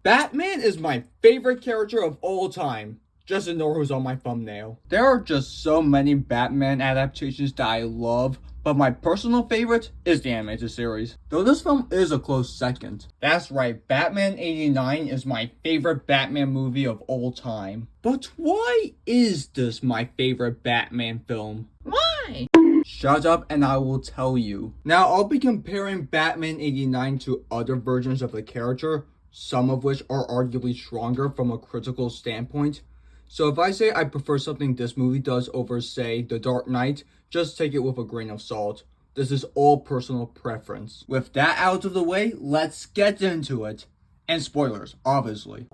Batman is my favorite character of all time. Just ignore who's on my thumbnail. There are just so many Batman adaptations that I love, but my personal favorite is the animated series. Though this film is a close second. That's right, Batman 89 is my favorite Batman movie of all time. But why is this my favorite Batman film? Why? Shut up and I will tell you. Now I'll be comparing Batman 89 to other versions of the character, some of which are arguably stronger from a critical standpoint. So if I say I prefer something this movie does over, say, The Dark Knight, just take it with a grain of salt. This is all personal preference. With that out of the way, let's get into it. And spoilers, obviously.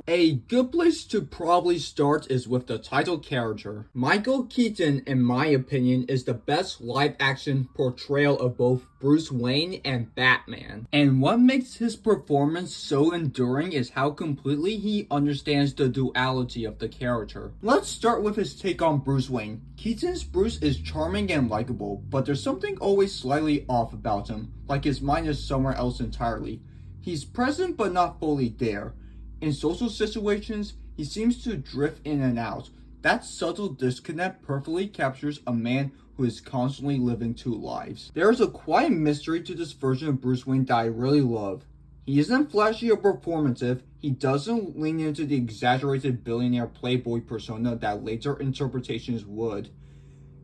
A good place to probably start is with the title character. Michael Keaton, in my opinion, is the best live-action portrayal of both Bruce Wayne and Batman. And what makes his performance so enduring is how completely he understands the duality of the character. Let's start with his take on Bruce Wayne. Keaton's Bruce is charming and likable, but there's something always slightly off about him, like his mind is somewhere else entirely. He's present but not fully there. In social situations, he seems to drift in and out. That subtle disconnect perfectly captures a man who is constantly living two lives. There is a quiet mystery to this version of Bruce Wayne that I really love. He isn't flashy or performative, he doesn't lean into the exaggerated billionaire playboy persona that later interpretations would.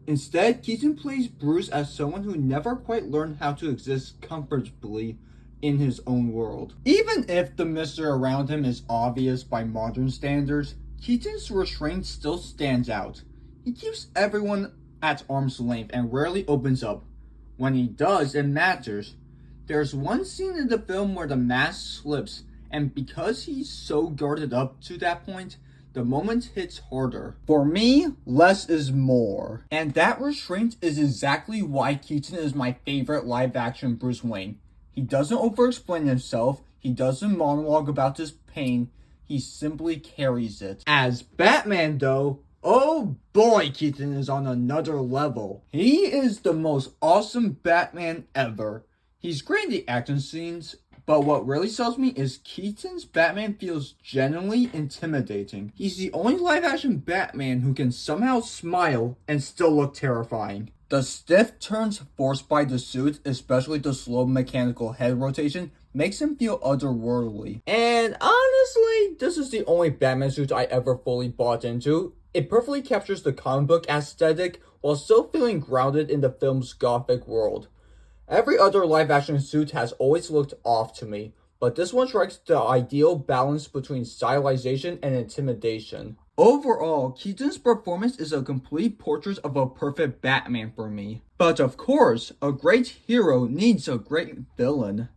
Instead, Keaton plays Bruce as someone who never quite learned how to exist comfortably in his own world. Even if the mystery around him is obvious by modern standards, Keaton's restraint still stands out. He keeps everyone at arm's length and rarely opens up. When he does, it matters. There's one scene in the film where the mask slips, and because he's so guarded up to that point, the moment hits harder. For me, less is more. And that restraint is exactly why Keaton is my favorite live-action Bruce Wayne. He doesn't over-explain himself, he doesn't monologue about his pain, he simply carries it. As Batman though, oh boy, Keaton is on another level. He is the most awesome Batman ever. He's great in the action scenes, but what really sells me is Keaton's Batman feels genuinely intimidating. He's the only live-action Batman who can somehow smile and still look terrifying. The stiff turns forced by the suit, especially the slow mechanical head rotation, makes him feel otherworldly. And honestly, this is the only Batman suit I ever fully bought into. It perfectly captures the comic book aesthetic while still feeling grounded in the film's gothic world. Every other live-action suit has always looked off to me, but this one strikes the ideal balance between stylization and intimidation. Overall, Keaton's performance is a complete portrait of a perfect Batman for me. But of course, a great hero needs a great villain.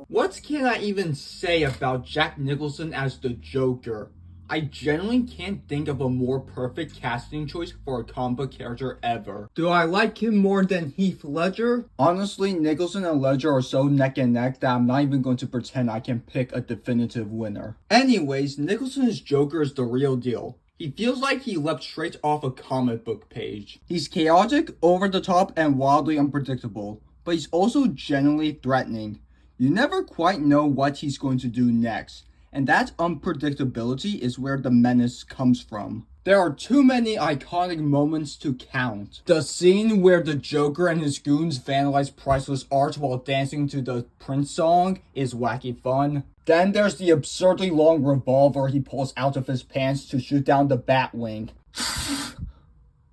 What can I even say about Jack Nicholson as the Joker? I genuinely can't think of a more perfect casting choice for a comic book character ever. Do I like him more than Heath Ledger? Honestly, Nicholson and Ledger are so neck and neck that I'm not even going to pretend I can pick a definitive winner. Anyways, Nicholson's Joker is the real deal. He feels like he leapt straight off a comic book page. He's chaotic, over the top, and wildly unpredictable, but he's also genuinely threatening. You never quite know what he's going to do next. And that unpredictability is where the menace comes from. There are too many iconic moments to count. The scene where the Joker and his goons vandalize priceless art while dancing to the Prince song is wacky fun. Then there's the absurdly long revolver he pulls out of his pants to shoot down the Batwing.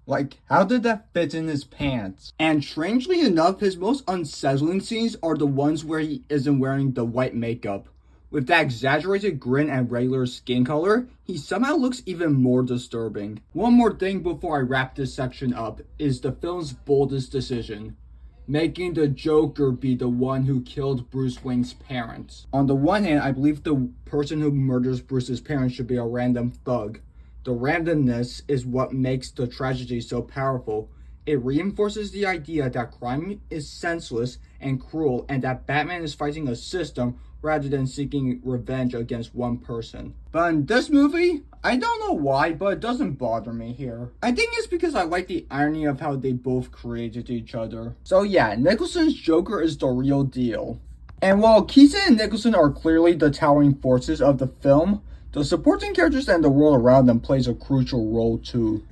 Like, how did that fit in his pants? And strangely enough, his most unsettling scenes are the ones where he isn't wearing the white makeup. With that exaggerated grin and regular skin color, he somehow looks even more disturbing. One more thing before I wrap this section up is the film's boldest decision. Making the Joker be the one who killed Bruce Wayne's parents. On the one hand, I believe the person who murders Bruce's parents should be a random thug. The randomness is what makes the tragedy so powerful. It reinforces the idea that crime is senseless and cruel and that Batman is fighting a system rather than seeking revenge against one person. But in this movie, I don't know why, but it doesn't bother me here. I think it's because I like the irony of how they both created each other. So yeah, Nicholson's Joker is the real deal. And while Keaton and Nicholson are clearly the towering forces of the film, the supporting characters and the world around them plays a crucial role too.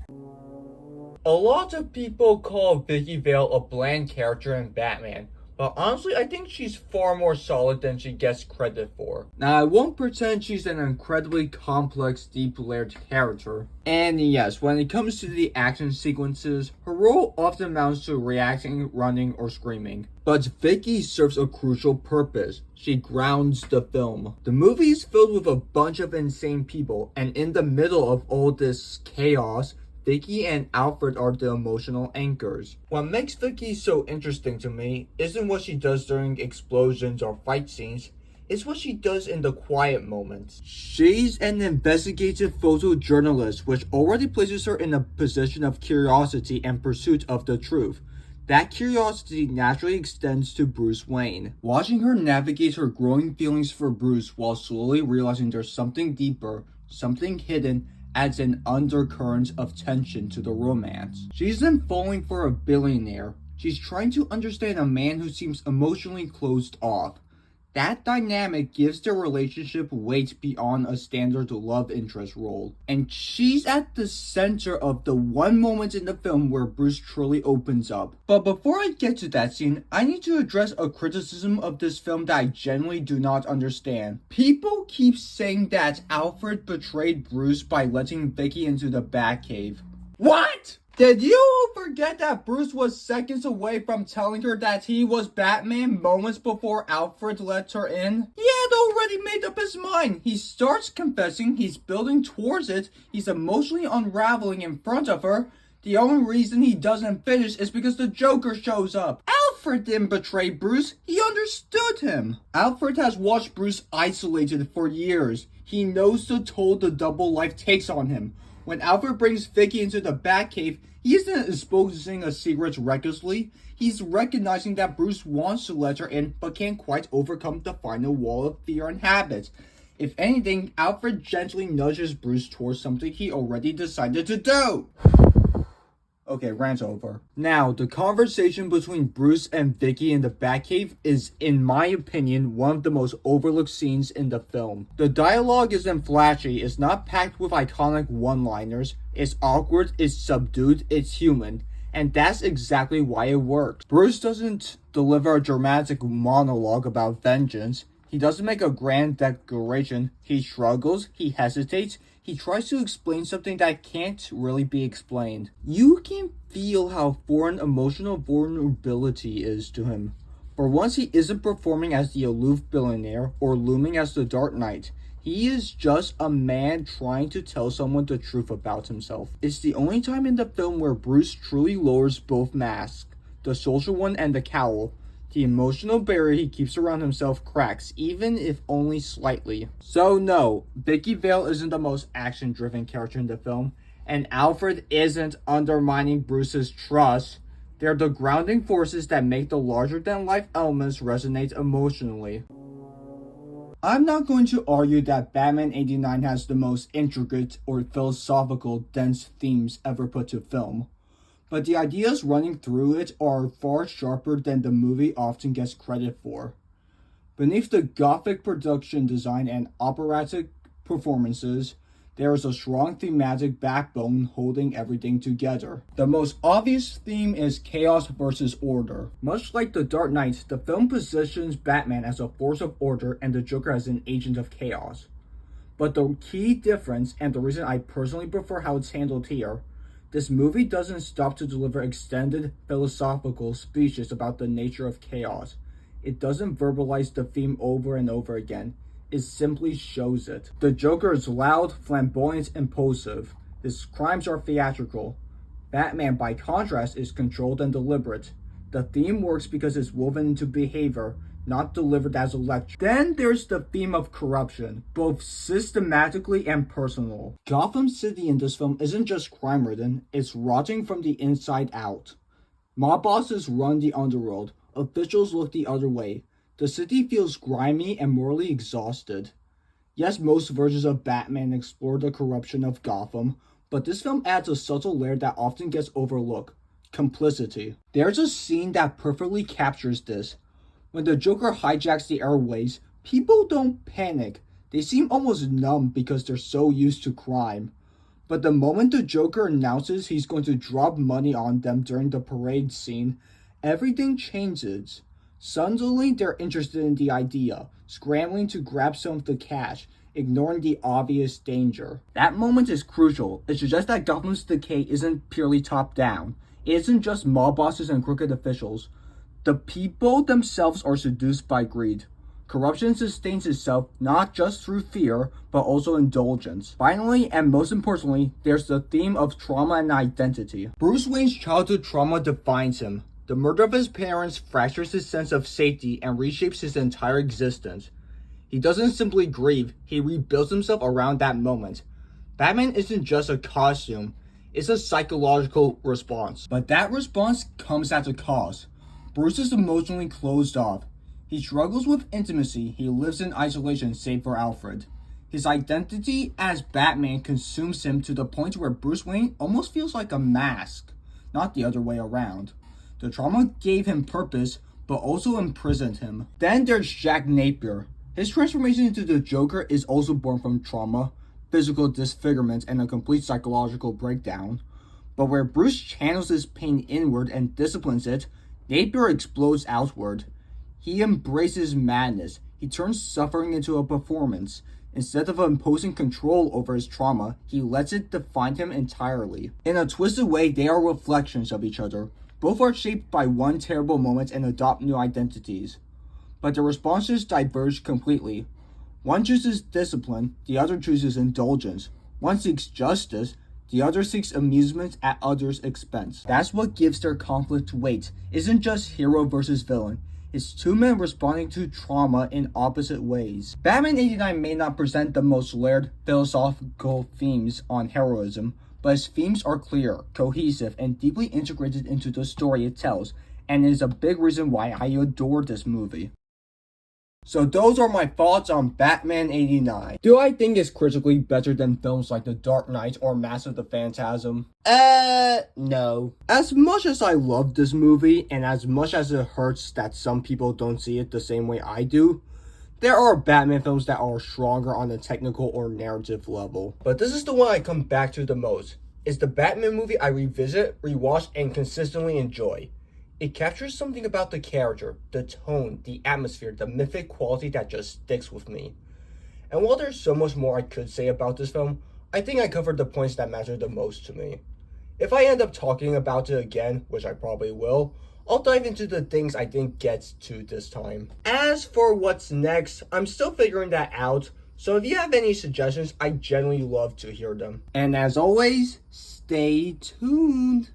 A lot of people call Vicky Vale a bland character in Batman, but honestly I think she's far more solid than she gets credit for. Now I won't pretend she's an incredibly complex, deep-layered character. And yes, when it comes to the action sequences, her role often amounts to reacting, running, or screaming. But Vicky serves a crucial purpose. She grounds the film. The movie is filled with a bunch of insane people, and in the middle of all this chaos, Vicky and Alfred are the emotional anchors. What makes Vicky so interesting to me isn't what she does during explosions or fight scenes, it's what she does in the quiet moments. She's an investigative photojournalist, which already places her in a position of curiosity and pursuit of the truth. That curiosity naturally extends to Bruce Wayne. Watching her navigate her growing feelings for Bruce while slowly realizing there's something deeper, something hidden, adds an undercurrent of tension to the romance. She isn't falling for a billionaire. She's trying to understand a man who seems emotionally closed off. That dynamic gives their relationship weight beyond a standard love interest role. And she's at the center of the one moment in the film where Bruce truly opens up. But before I get to that scene, I need to address a criticism of this film that I genuinely do not understand. People keep saying that Alfred betrayed Bruce by letting Vicky into the Batcave. What? Did you all forget that Bruce was seconds away from telling her that he was Batman moments before Alfred let her in? He had already made up his mind. He starts confessing, he's building towards it, he's emotionally unraveling in front of her. The only reason he doesn't finish is because the Joker shows up. Alfred didn't betray Bruce, he understood him. Alfred has watched Bruce isolated for years. He knows the toll the double life takes on him. When Alfred brings Vicky into the Batcave, he isn't exposing a secret recklessly. He's recognizing that Bruce wants to let her in, but can't quite overcome the final wall of fear and habit. If anything, Alfred gently nudges Bruce towards something he already decided to do. Okay, rant over. Now, the conversation between Bruce and Vicky in the Batcave is, in my opinion, one of the most overlooked scenes in the film. The dialogue isn't flashy, it's not packed with iconic one-liners, it's awkward, it's subdued, it's human. And that's exactly why it works. Bruce doesn't deliver a dramatic monologue about vengeance. He doesn't make a grand declaration. He struggles, he hesitates, he tries to explain something that can't really be explained. You can feel how foreign emotional vulnerability is to him. For once, he isn't performing as the aloof billionaire or looming as the Dark Knight. He is just a man trying to tell someone the truth about himself. It's the only time in the film where Bruce truly lowers both masks, the social one and the cowl. The emotional barrier he keeps around himself cracks, even if only slightly. So no, Vicky Vale isn't the most action-driven character in the film, and Alfred isn't undermining Bruce's trust. They're the grounding forces that make the larger-than-life elements resonate emotionally. I'm not going to argue that Batman 89 has the most intricate or philosophical, dense themes ever put to film. But the ideas running through it are far sharper than the movie often gets credit for. Beneath the gothic production design and operatic performances, there is a strong thematic backbone holding everything together. The most obvious theme is chaos versus order. Much like The Dark Knight, the film positions Batman as a force of order and the Joker as an agent of chaos. But the key difference, and the reason I personally prefer how it's handled here, this movie doesn't stop to deliver extended philosophical speeches about the nature of chaos. It doesn't verbalize the theme over and over again. It simply shows it. The Joker is loud, flamboyant, impulsive. His crimes are theatrical. Batman, by contrast, is controlled and deliberate. The theme works because it's woven into behavior, not delivered as a lecture. Then there's the theme of corruption, both systematically and personal. Gotham City in this film isn't just crime-ridden, it's rotting from the inside out. Mob bosses run the underworld, officials look the other way. The city feels grimy and morally exhausted. Yes, most versions of Batman explore the corruption of Gotham, but this film adds a subtle layer that often gets overlooked: complicity. There's a scene that perfectly captures this. When the Joker hijacks the airways, people don't panic. They seem almost numb because they're so used to crime. But the moment the Joker announces he's going to drop money on them during the parade scene, everything changes. Suddenly, they're interested in the idea, scrambling to grab some of the cash, ignoring the obvious danger. That moment is crucial. It suggests that Gotham's decay isn't purely top-down. It isn't just mob bosses and crooked officials. The people themselves are seduced by greed. Corruption sustains itself not just through fear, but also indulgence. Finally, and most importantly, there's the theme of trauma and identity. Bruce Wayne's childhood trauma defines him. The murder of his parents fractures his sense of safety and reshapes his entire existence. He doesn't simply grieve, he rebuilds himself around that moment. Batman isn't just a costume, it's a psychological response. But that response comes at a cost. Bruce is emotionally closed off. He struggles with intimacy, he lives in isolation save for Alfred. His identity as Batman consumes him to the point where Bruce Wayne almost feels like a mask, not the other way around. The trauma gave him purpose, but also imprisoned him. Then there's Jack Napier. His transformation into the Joker is also born from trauma, physical disfigurement, and a complete psychological breakdown. But where Bruce channels his pain inward and disciplines it, Napier explodes outward. He embraces madness. He turns suffering into a performance. Instead of imposing control over his trauma, he lets it define him entirely. In a twisted way, they are reflections of each other. Both are shaped by one terrible moment and adopt new identities. But their responses diverge completely. One chooses discipline, the other chooses indulgence. One seeks justice, the other seeks amusement at others' expense. That's what gives their conflict weight. It isn't just hero versus villain. It's two men responding to trauma in opposite ways. Batman 89 may not present the most layered philosophical themes on heroism, but its themes are clear, cohesive, and deeply integrated into the story it tells, and is a big reason why I adore this movie. So those are my thoughts on Batman 89. Do I think it's critically better than films like The Dark Knight or Mask of the Phantasm? No. As much as I love this movie, and as much as it hurts that some people don't see it the same way I do, there are Batman films that are stronger on the technical or narrative level. But this is the one I come back to the most. It's the Batman movie I revisit, rewatch, and consistently enjoy. It captures something about the character, the tone, the atmosphere, the mythic quality that just sticks with me. And while there's so much more I could say about this film, I think I covered the points that matter the most to me. If I end up talking about it again, which I probably will, I'll dive into the things I didn't get to this time. As for what's next, I'm still figuring that out, so if you have any suggestions, I genuinely love to hear them. And as always, stay tuned.